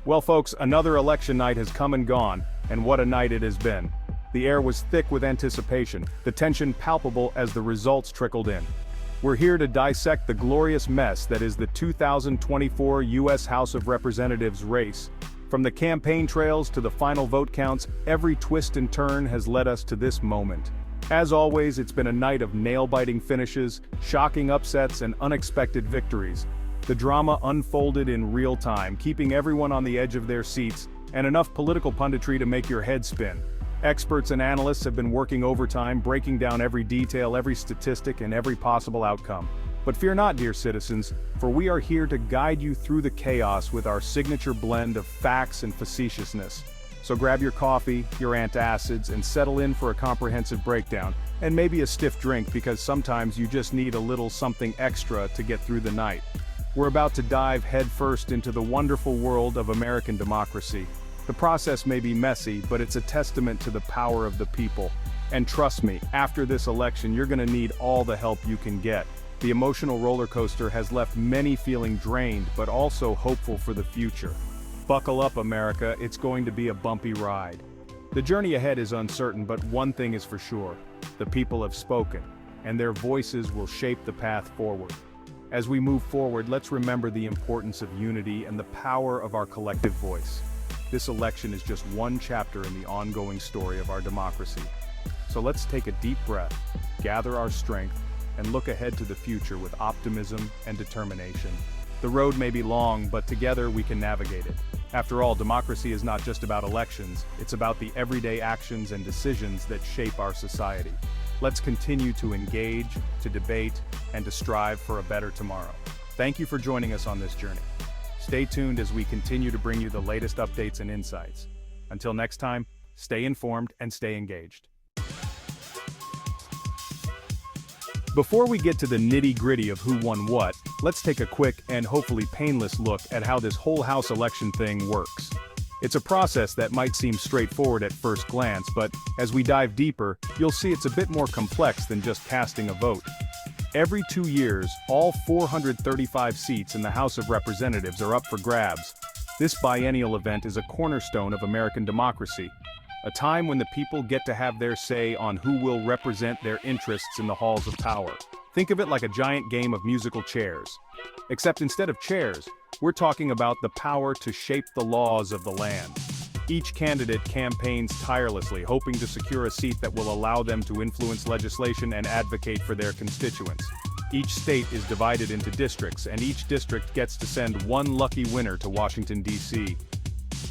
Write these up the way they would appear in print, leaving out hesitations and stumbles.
Well folks, another election night has come and gone, and what a night it has been. The air was thick with anticipation, the tension palpable as the results trickled in. We're here to dissect the glorious mess that is the 2024 U.S. House of Representatives race. From the campaign trails to the final vote counts, every twist and turn has led us to this moment. As always, it's been a night of nail-biting finishes, shocking upsets, and unexpected victories. The drama unfolded in real time, keeping everyone on the edge of their seats, and enough political punditry to make your head spin. Experts and analysts have been working overtime, breaking down every detail, every statistic, and every possible outcome. But fear not, dear citizens, for we are here to guide you through the chaos with our signature blend of facts and facetiousness. So grab your coffee, your antacids, and settle in for a comprehensive breakdown, and maybe a stiff drink because sometimes you just need a little something extra to get through the night. We're about to dive headfirst into the wonderful world of American democracy. The process may be messy, but it's a testament to the power of the people. And trust me, after this election you're gonna need all the help you can get. The emotional roller coaster has left many feeling drained, but also hopeful for the future. Buckle up, America, it's going to be a bumpy ride. The journey ahead is uncertain, but one thing is for sure. The people have spoken, and their voices will shape the path forward. As we move forward, let's remember the importance of unity and the power of our collective voice. This election is just one chapter in the ongoing story of our democracy. So let's take a deep breath, gather our strength, and look ahead to the future with optimism and determination. The road may be long, but together we can navigate it. After all, democracy is not just about elections, it's about the everyday actions and decisions that shape our society. Let's continue to engage, to debate, and to strive for a better tomorrow. Thank you for joining us on this journey. Stay tuned as we continue to bring you the latest updates and insights. Until next time, stay informed and stay engaged. Before we get to the nitty-gritty of who won what, let's take a quick and hopefully painless look at how this whole House election thing works. It's a process that might seem straightforward at first glance, but as we dive deeper, you'll see it's a bit more complex than just casting a vote. Every 2 years, all 435 seats in the House of Representatives are up for grabs. This biennial event is a cornerstone of American democracy, a time when the people get to have their say on who will represent their interests in the halls of power. Think of it like a giant game of musical chairs. Except instead of chairs, we're talking about the power to shape the laws of the land. Each candidate campaigns tirelessly, hoping to secure a seat that will allow them to influence legislation and advocate for their constituents. Each state is divided into districts, and each district gets to send one lucky winner to Washington, D.C.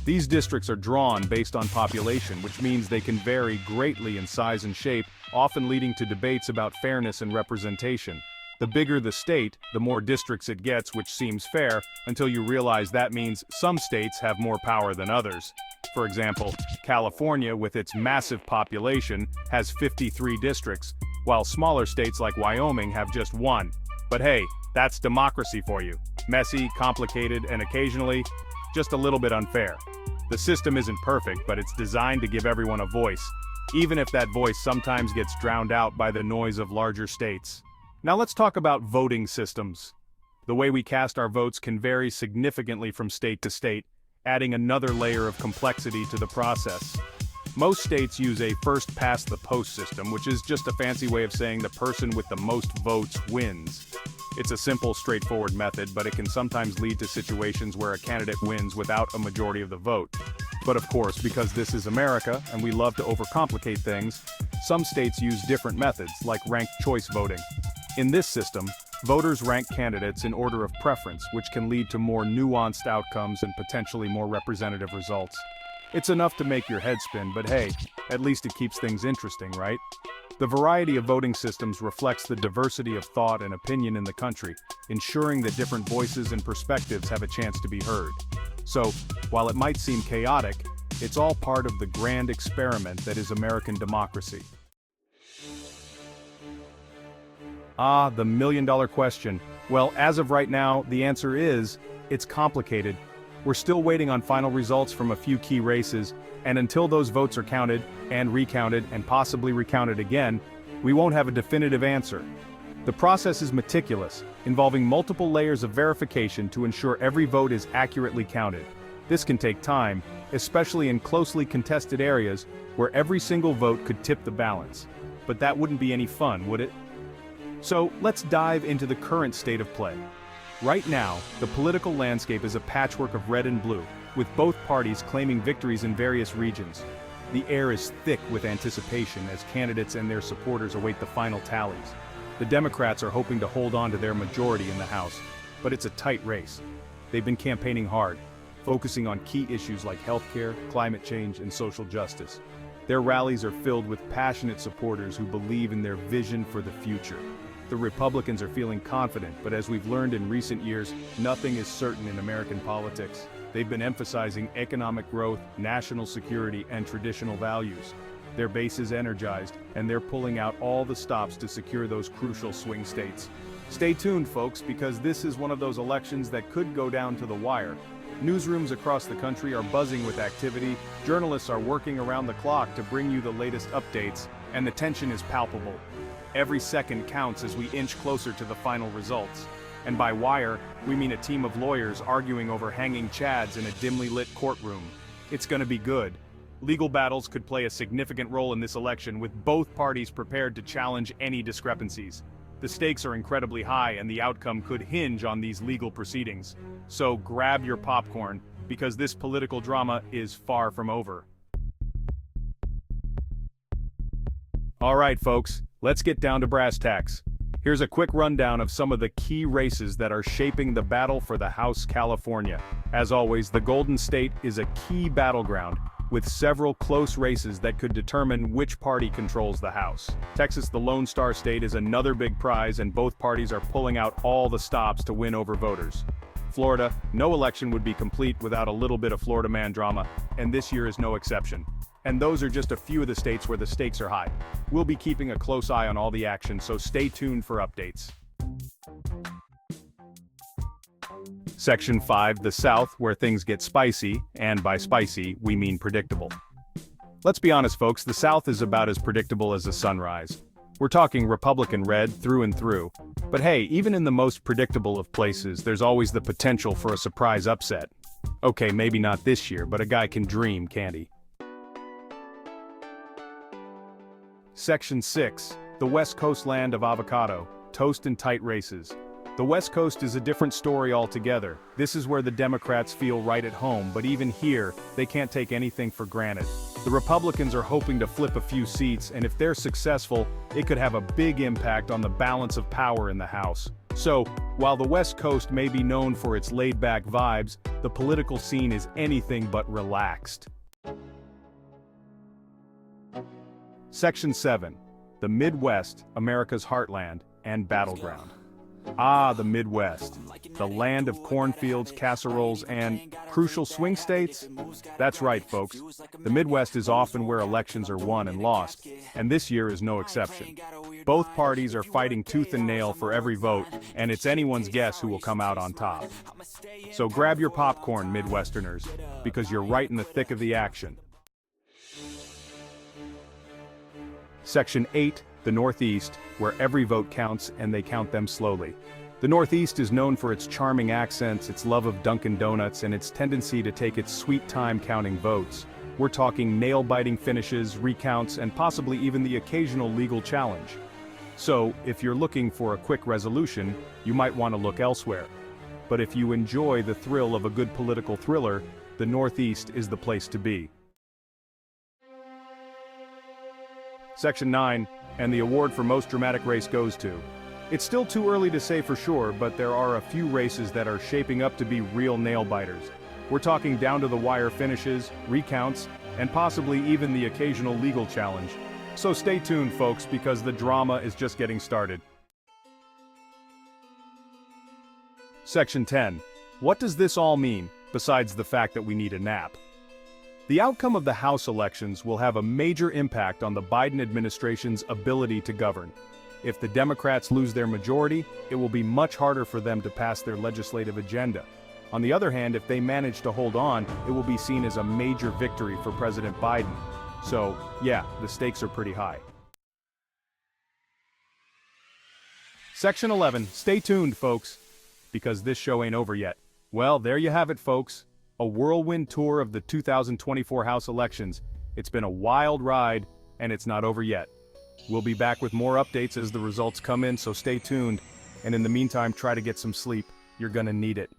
These districts are drawn based on population, which means they can vary greatly in size and shape, often leading to debates about fairness and representation. The bigger the state, the more districts it gets, which seems fair, until you realize that means some states have more power than others. For example, California, with its massive population, has 53 districts, while smaller states like Wyoming have just one. But hey, that's democracy for you. Messy, complicated, and occasionally, just a little bit unfair. The system isn't perfect, but it's designed to give everyone a voice, even if that voice sometimes gets drowned out by the noise of larger states. Now let's talk about voting systems. The way we cast our votes can vary significantly from state to state, adding another layer of complexity to the process. Most states use a first-past-the-post system, which is just a fancy way of saying the person with the most votes wins. It's a simple, straightforward method, but it can sometimes lead to situations where a candidate wins without a majority of the vote. But of course, because this is America, and we love to overcomplicate things, some states use different methods, like ranked choice voting. In this system, voters rank candidates in order of preference, which can lead to more nuanced outcomes and potentially more representative results. It's enough to make your head spin, but hey, at least it keeps things interesting, right? The variety of voting systems reflects the diversity of thought and opinion in the country, ensuring that different voices and perspectives have a chance to be heard. So, while it might seem chaotic, it's all part of the grand experiment that is American democracy. The million-dollar question. Well, as of right now, the answer is, it's complicated. We're still waiting on final results from a few key races, and until those votes are counted, and recounted, and possibly recounted again, we won't have a definitive answer. The process is meticulous, involving multiple layers of verification to ensure every vote is accurately counted. This can take time, especially in closely contested areas where every single vote could tip the balance. But that wouldn't be any fun, would it? So, let's dive into the current state of play. Right now, the political landscape is a patchwork of red and blue, with both parties claiming victories in various regions. The air is thick with anticipation as candidates and their supporters await the final tallies. The Democrats are hoping to hold on to their majority in the House, but it's a tight race. They've been campaigning hard, focusing on key issues like healthcare, climate change, and social justice. Their rallies are filled with passionate supporters who believe in their vision for the future. The Republicans are feeling confident, but as we've learned in recent years, nothing is certain in American politics. They've been emphasizing economic growth, national security, and traditional values. Their base is energized, and they're pulling out all the stops to secure those crucial swing states. Stay tuned, folks, because this is one of those elections that could go down to the wire. Newsrooms across the country are buzzing with activity, journalists are working around the clock to bring you the latest updates, and the tension is palpable. Every second counts as we inch closer to the final results. And by wire, we mean a team of lawyers arguing over hanging chads in a dimly lit courtroom. It's gonna be good. Legal battles could play a significant role in this election, with both parties prepared to challenge any discrepancies. The stakes are incredibly high, and the outcome could hinge on these legal proceedings. So grab your popcorn, because this political drama is far from over. All right, folks, let's get down to brass tacks. Here's a quick rundown of some of the key races that are shaping the battle for the House California. As always, the Golden State is a key battleground, with several close races that could determine which party controls the House. Texas, the Lone Star State, is another big prize, and both parties are pulling out all the stops to win over voters. Florida, no election would be complete without a little bit of Florida man drama, and this year is no exception. And those are just a few of the states where the stakes are high. We'll be keeping a close eye on all the action, so stay tuned for updates. Section 5, the South, where things get spicy, and by spicy, we mean predictable. Let's be honest, folks, the South is about as predictable as the sunrise. We're talking Republican red through and through. But hey, even in the most predictable of places, there's always the potential for a surprise upset. Okay, maybe not this year, but a guy can dream, can't he? Section 6, the West Coast land of avocado, toast and tight races. The West Coast is a different story altogether. This is where the Democrats feel right at home, but even here, they can't take anything for granted. The Republicans are hoping to flip a few seats, and if they're successful, it could have a big impact on the balance of power in the House. So, while the West Coast may be known for its laid-back vibes, the political scene is anything but relaxed. Section 7, the Midwest, America's heartland and battleground. Ah, the Midwest, the land of cornfields, casseroles, and crucial swing states? That's right, folks. The Midwest is often where elections are won and lost, and this year is no exception. Both parties are fighting tooth and nail for every vote, and it's anyone's guess who will come out on top. So grab your popcorn, Midwesterners, because you're right in the thick of the action. Section 8, the Northeast, where every vote counts and they count them slowly. The Northeast is known for its charming accents, its love of Dunkin' Donuts, and its tendency to take its sweet time counting votes. We're talking nail-biting finishes, recounts, and possibly even the occasional legal challenge. So, if you're looking for a quick resolution, you might want to look elsewhere. But if you enjoy the thrill of a good political thriller, the Northeast is the place to be. Section 9, and the award for most dramatic race goes to. It's still too early to say for sure, but there are a few races that are shaping up to be real nail-biters. We're talking down-to-the-wire finishes, recounts, and possibly even the occasional legal challenge. So stay tuned, folks, because the drama is just getting started. Section 10. What does this all mean, besides the fact that we need a nap? The outcome of the House elections will have a major impact on the Biden administration's ability to govern. If the Democrats lose their majority, it will be much harder for them to pass their legislative agenda. On the other hand, if they manage to hold on, it will be seen as a major victory for President Biden. So, yeah, the stakes are pretty high. Section 11, stay tuned, folks, because this show ain't over yet. Well, there you have it, folks. a whirlwind tour of the 2024 House elections. It's been a wild ride, and it's not over yet. We'll be back with more updates as the results come in, so stay tuned. And in the meantime, try to get some sleep. You're gonna need it.